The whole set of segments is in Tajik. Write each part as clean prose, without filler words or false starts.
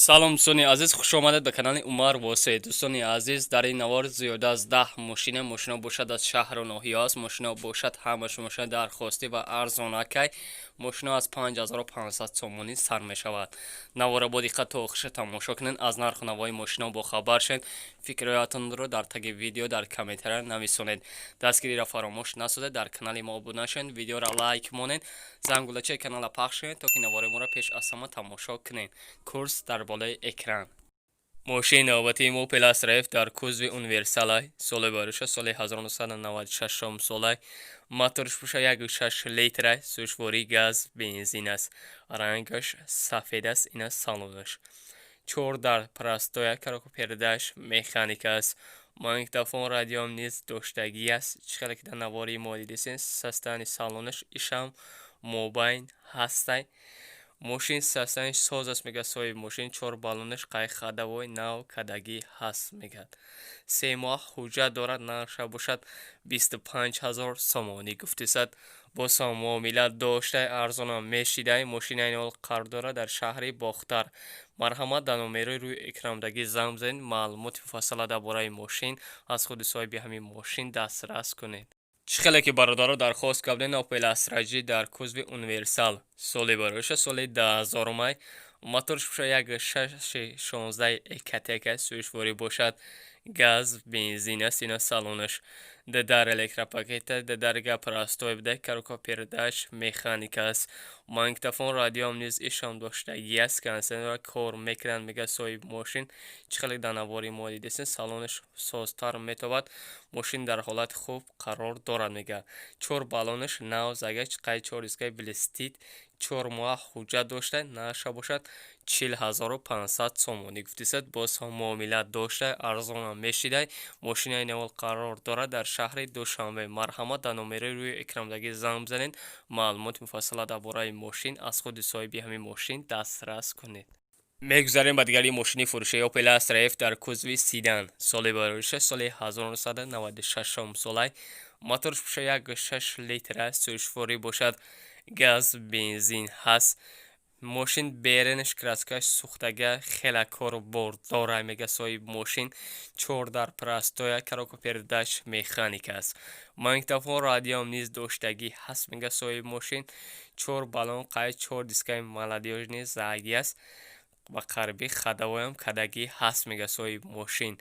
салом дӯстони азиз, хушомадед ба канали Умар Восеъ. Дӯстони азиз, дар ин навор зиёда аз 10 мошина бошад аз шаҳру ноҳия аст. Мошина бошад ҳамаш мошина дархостӣ ва арзонакай. Мошина аз 5500 сомонӣ сар мешавад. Навора бо диққат то охиша тамошо кунед, аз нарху навои мошина бохабар шед. Фикроятонро дар таги видео дар комментария нависонед. Дастгириро фаромӯш насозед, дар канали мо обуна шавед, видеоро лайк монед, зангулачаи канала пахш кунед, то ки навораи моро пеш аз ҳама тамошо кунед. Курс дар болаи экран. мошини навбатии мо Opel Astra F дар кузви универсалай, соли бароша соли 1996 солай, моторш бошад 1.6 литрай, сӯшворӣ газ бензин аст, рангаш сафед аст, ин аст салонаш. 4 дар простоя, коробка-передач механик аст, магнитофон, радиом низ доштагӣ аст. Чӣ ки дар навори мо дидесен, састани салонаш ишам мобайн ҳастай. мошин састани соз аст мегӯяд соҳиби мошин. 4 баллонаш қайхадавои нав кадагӣ ҳаст мегӯяд. 3 моҳ ҳуҷҷат дорад, нарша бошад 25000 сомонӣ гуфтисад. бо муомилат доштай арзонам мешидай. мошина ин ҳол қарор дорад дар шаҳри Бохтар. марҳамат дар номерои рӯи экрамдагӣ занг бизанед, маълумоти муфассала дар бораи мошин аз худи соҳиби ҳамин мошин дастрас кунед. чӣ ки бародаро дархост кардем Opel Astra G дар кузви универсал, соли бароша соли 2000 моторш бошад 1.6 Ekateka, сӯшворӣ бошад газ бензин аст, ин аст салонаш. дар электропакета, дарга простоя буда, коробка-передач механик аст, магнитофон, радиом низ ишам доштагӣ аст, кондитсионер кор мекунад мегӯяд соҳиби мошин. чӣ ки дар навори мо дидесен, салонаш созтар метавад. мошин дар ҳолати хуб қарор дорад мегӯяд. 4 баллонаш нав загач, қай 4 дискаи блистит, 4 моҳ ҳуҷҷат доштай, нарша бошад 40500 сомонӣ гуфтисад. боз ҳам муомилат доштай арзонам мешидай. мошина ин ҳол қарор дорад дар шаҳри Душанбе. марҳамат дар номерои рӯи экрамдагӣ занг бизанед, маълумоти муфассала дар бораи мошин аз худи соҳиби ҳамин мошин дастрас кунед. мегузарем ба дигари мошини фурӯшии Opel Astra F дар кузви Сидан, соли бароша соли 1996 солай, моторш бошад 1.6 литр аст, сӯшворӣ бошад газ бензин ҳаст. мошин беренаш краскаш сӯхтага хела кор бордора мегӯяд соҳиби мошин. 4 дар простоя, коробка-передач механик аст, магнитофон, радиом низ доштагӣ ҳаст мегӯяд соҳиби мошин. 4 баллон қай 4 дискаи молодёжни загӣ аст, ба қарибӣ хадавоям кадагӣ ҳаст мегӯяд соҳиби мошин.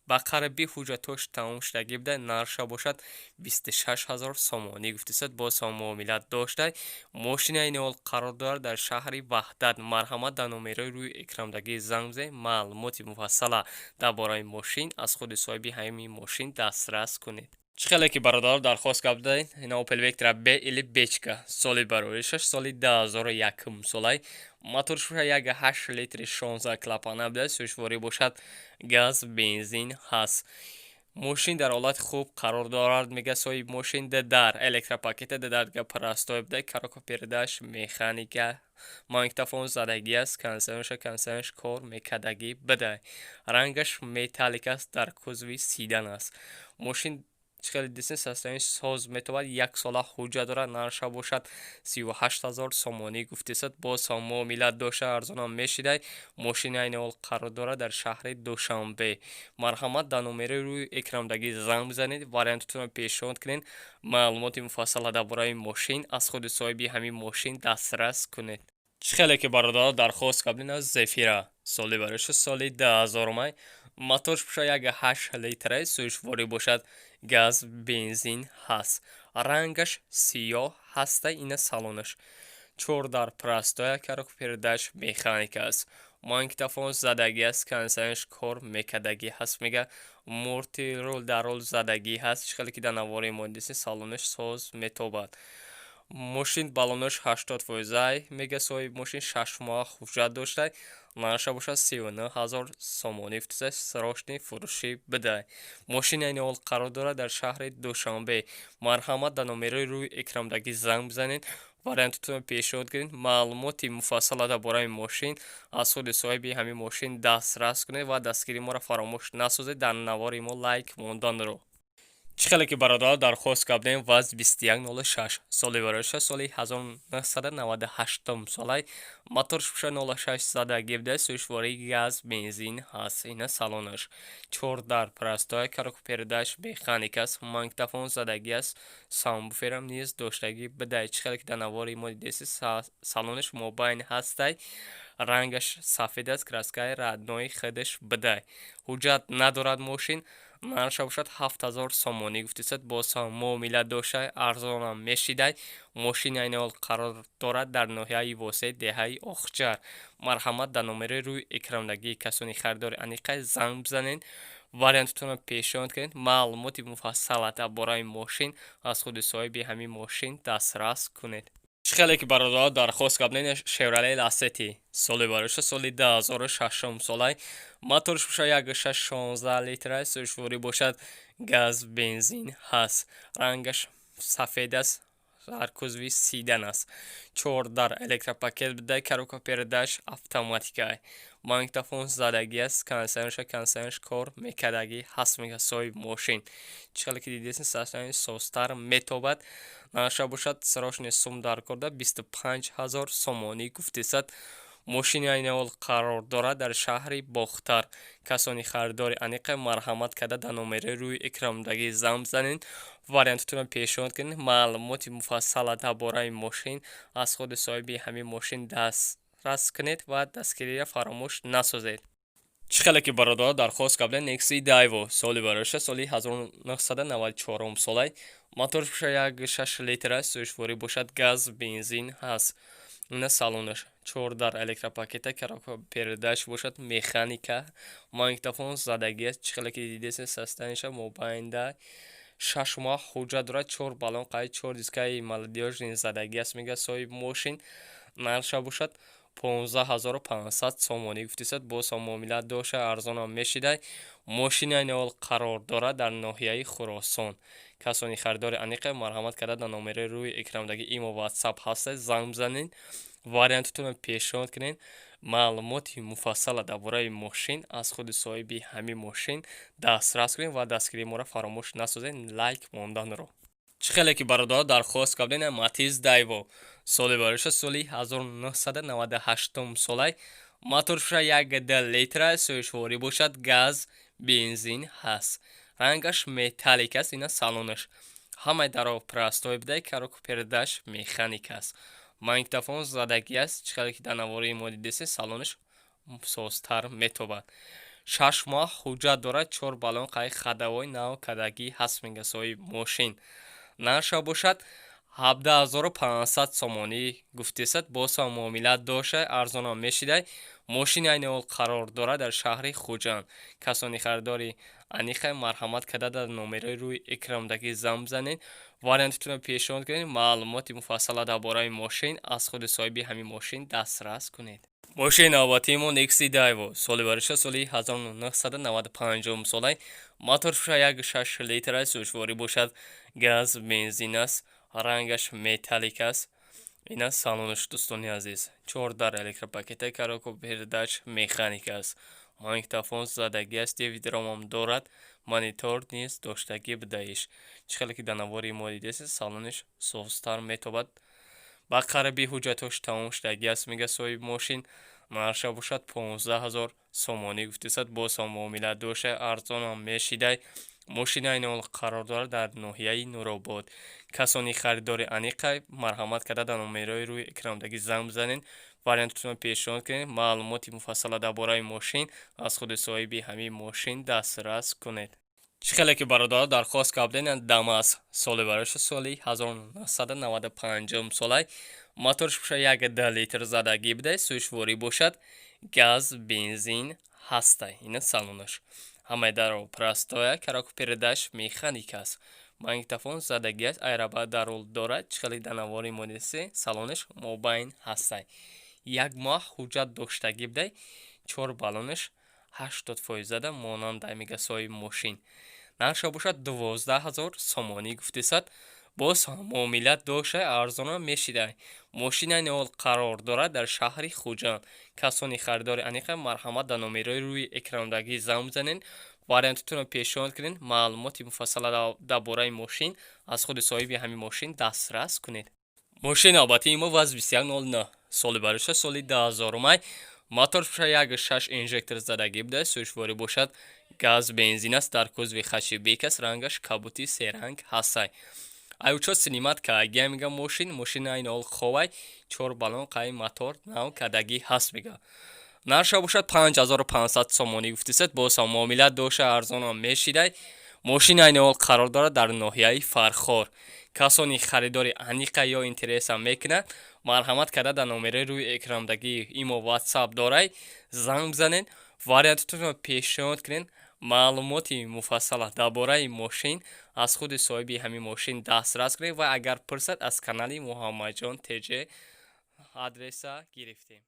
ба қарибӣ ҳуҷҷатош тамом шудагӣ буда, нарша бошад 26000 сомонӣ гуфтисад. боз ҳам муомилат доштай. мошина ин ҳол қарор дорад дар шаҳри Ваҳдат. марҳамат дар номерои рӯи экрамдагӣ занг бизанед, маълумоти муфассала дар бораи мошин аз худи соҳиби ҳамин мошин дастрас кунед. чӣ ки бародаро дархост кардем Opel Vectra B или Bechka, соли бароишаш соли 2001 солай, моторш бошад 1.8 литри 16 клапана буда, сӯшворӣ бошад газ бензин ҳаст. мошин дар ҳолати хуб қарор дорад мегӯяд соҳиби мошин. дар электропакета, дарга простоя буда, коробка-передач механика, магнитофон задагӣ аст, кондитсионераш кор мекадагӣ буда, рангаш металлик аст, дар кузви Сидан аст. мошин чӣ ки дидесен, састани соз метавад, 1 сола ҳуҷҷат дорад, нарша бошад 38000 сомонӣ гуфтисад. боз ҳам муомилат дошта арзонам мешидай. мошина ин ҳол қарор дорад дар шаҳри Душанбе. марҳамат дар номерои рӯи экрамдагӣ занг бизанед, вариантатонро пешниҳод кунед, маълумоти муфассала дар бораи мошин аз худи соҳиби ҳамин мошин дастрас кунед. чӣ ки бародаро дархост кардем Zefira, соли бароша соли 2000 моторш бошад 1.8 литра, сӯшворӣ бошад газ бензин ҳаст, рангаш сиёҳ ҳастай, ин аст салонаш. 4 дар простоя, коробка-передач механик аст, магнитофон задагӣ аст, кондитсионераш кор мекадагӣ ҳаст мегӯяд, мурти рул дар рул задагӣ ҳаст. чӣ ки дар навори мо дидесен, салонаш соз метобад. мошин баллонаш 80% мегӯяд соҳиби мошин. 6 моҳ ҳуҷҷат доштай, нарша бошад 39000 сомонӣ гуфтисад. срочни фурӯшӣ бидай. мошина ин ҳол қарор дорад дар шаҳри Душанбе. марҳамат дар номерои рӯи экрамдагӣ занг бизанед, вариантатонро пешниҳод кунед, маълумоти муфассала дар бораи мошин аз худи соҳиби ҳамин мошин дастрас кунед ва дастгири моро фаромӯш насозед дар навори мо лайк монданро. چخەلێکی که برادر درخواست کردیم وز 2106 سالی برایش سالی 1998 سالی موتور شوشه 06 زده گفته سوشواری گاز بنزین هست اینه سالونش 4 در پرستای کرک پرداش مکانیک است مانگتافون زدگی است سامبوفرم نیز داشتگی بده چخەلێکی دنواری مدیدسی سالونش موباین هستی رنگش سفید است کراسکای ردنوی خودش بده حجت ندارد ماشین нарша бошад 7000 сомонӣ гуфтисад бо муомила дошта арзонам мешидай мошини айни ҳол қарор дорад дар ноҳияи восеъ деҳаи охчар марҳамат дар номераи рӯи экрамдагии касони харидори аниқай занг бизанед вариантатонро пешниҳод кунед маълумоти муфассала дар бораи мошин аз худи соҳиби ҳамин мошин дастрас кунед چخەلێکی برادر درخواست کردین شورله لاستی سالی برایش سالی 2006 سالی موتور شوشه 1.16 لیتر سوشواری باشد گاز بنزین هست رنگش سفید است هرکوزوی سیدن است 4 در الکتروپاکت بده کاروکا پرداش автоматикай مانگتافون زدگی است کنسرنش کار میکردگی هست میگه سوی ماشین چخەлێکی دیدیسین ساستانی سوستر метобад наша бошад срочный сум дар корда 25000 сомонӣ гуфтисад мошини айни ҳол қарор дорад дар шаҳри бохтар касони харидори аниқа марҳамат карда дар номераи рӯи экрамдагӣ занг бизанед вариантатонро пешниҳод кунед маълумоти муфассала дар бораи мошин аз худи соҳиби ҳамин мошин дастрас кунед ва дастгириро фаромӯш насозед چخەلێکی برادر درخواست کردین نکسی دایو سالی برایش سالی 1994 سالی موتور شوشه 1.6 لیتر سوشواری باشد گاز بنزین هست اینه سالونش 4 در الکتروپاکت کاروکا پرداش باشد مکانیکا مانگتافون زدگی است چخەلێکی دیدیسین ساستانش موبایندا 6 ماه حجت دارد 4 بالون قاید 4 دیسکای молодежь زدگی است میگه صاحب ماشین нарша бошад 15500 сомонӣ гуфтисад бо муомила дошта арзонам мешидай мошини айни ҳол қарор дорад дар ноҳияи хуросон касони харидори аниқа марҳамат карда дар номераи рӯи экрамдаги имо ватсап ҳастед занг бизанед вариантатонро пешниҳод кунед маълумоти муфассала дар бораи мошин аз худи соҳиби ҳамин мошин дастрас кунед ва дастгирии моро фаромӯш насозед лайк монданро چخەلێکی برادر درخواست کردین ماتیز دایو سالی برایش سالی 1998 سالی موتور شوشه 1.2 لیتر سوشواری باشد گاز بنزین هست رنگش متالیک است اینه سالونش همه در پرستای بده کاروکا پرداش مکانیک است مانگتافون زدگی است چخەلێکی دنواری مدیدسی سالونش سوستر метобад 6 ماه حجت دارد 4 балон қайи хадавои нав кардагӣ ҳаст мега соҳиб мошин нарша бошад 17500 сомонӣ гуфтисад бо муомила дошта арзонам мешидай мошини айни ҳол қарор дорад дар шаҳри хуҷанд касони харидори аниқа марҳамат карда дар номераи рӯи экрамдагӣ занг бизанед вариантатонро пешниҳод кунед маълумоти муфассала дар бораи мошин аз худи соҳиби ҳамин мошин дастрас кунед мошини навбатиамон некси дайво соли бариша соли 1995 соли мотор шуша 1.6 литр сӯшворӣ бошад газ бензин аст рангаш металлик аст ин аст салонаш дӯстони азиз 4 дар электропакета кароко передач механик аст магнитофон задагӣ аст дивидромам дорад монитор низ доштагӣ бидаиш чихеле ки дар навори модидеси салонаш софтар метобад ба қариби ҳуҷҷатош тамом шудагӣ аст мега соҳиби мошин нарша бошад 15000 сомонӣ гуфтисад бо муомила дошта арзонам мешидай мошини айни ҳол қарор дорад дар ноҳияи нуробод касони харидори аниқа марҳамат карда дар номерои рӯи экрамдагӣ занг бизанед вариантатонро пешниҳод кунед маълумоти муфассала дар бораи мошин аз худи соҳиби ҳамин мошин дастрас кунед чихеле ки бародар дархост карден дамас соли бароша соли 1995 солай мотор шуша 1 литр задагӣ бидай сӯшворӣ бошад газ бензин ҳастай ина салонаш ҳамаи даро прастоя караку передаш механик аст магнитофон задагӣ аст айраба дарул дорад чихели данавори модиси салонаш мобайн ҳастай як моҳ ҳуҷҷат доштагӣ бидай 4 балонаш 80% монанда мегасои мошин нарша бошад 12000 сомонӣ гуфтисад боз муомилат дошта арзона мешидай мошина айни ҳол қарор дорад дар шаҳри хуҷанд касони харидори аниқа марҳамат дар номерои рӯи экрамдагӣ занг бизанед вариантатонро пешниҳод кунед, маълумоти муфассала дар бораи мошин аз худи соҳиби ҳамин мошин дастрас кунед. Мошини албатта имо ВАЗ 2109 соли бароша соли 2000 моторш бошад 1.6 инжектор задагӣ буда, сӯишворӣ бошад газ бензин аст, дар кузови хачибек аст, рангаш кабути серанг ҳастай. Айучо синимат кааги мега мошини айни ол ховай 4 балон қай мотор нав кадаги ҳаст мега. Нарша бошад 5500 сомонӣ гуфтисад, бос муомилат доша арзон мешидай. мошини айни ол қарор дорад дар ноҳияи Фархор. касони харидори аниқа ё интереса мекунад, марҳамат карда дар номери рӯи экрамдагӣ имо WhatsApp дорай занг бизанед, вариантатонро пешниҳод кунед, маълумоти муфассала дар бораи мошин аз худи соҳиби ҳамин мошин дастрас кунед ва агар пурсад аз канали Муҳаммадҷон ТЖ адреса гирифтем.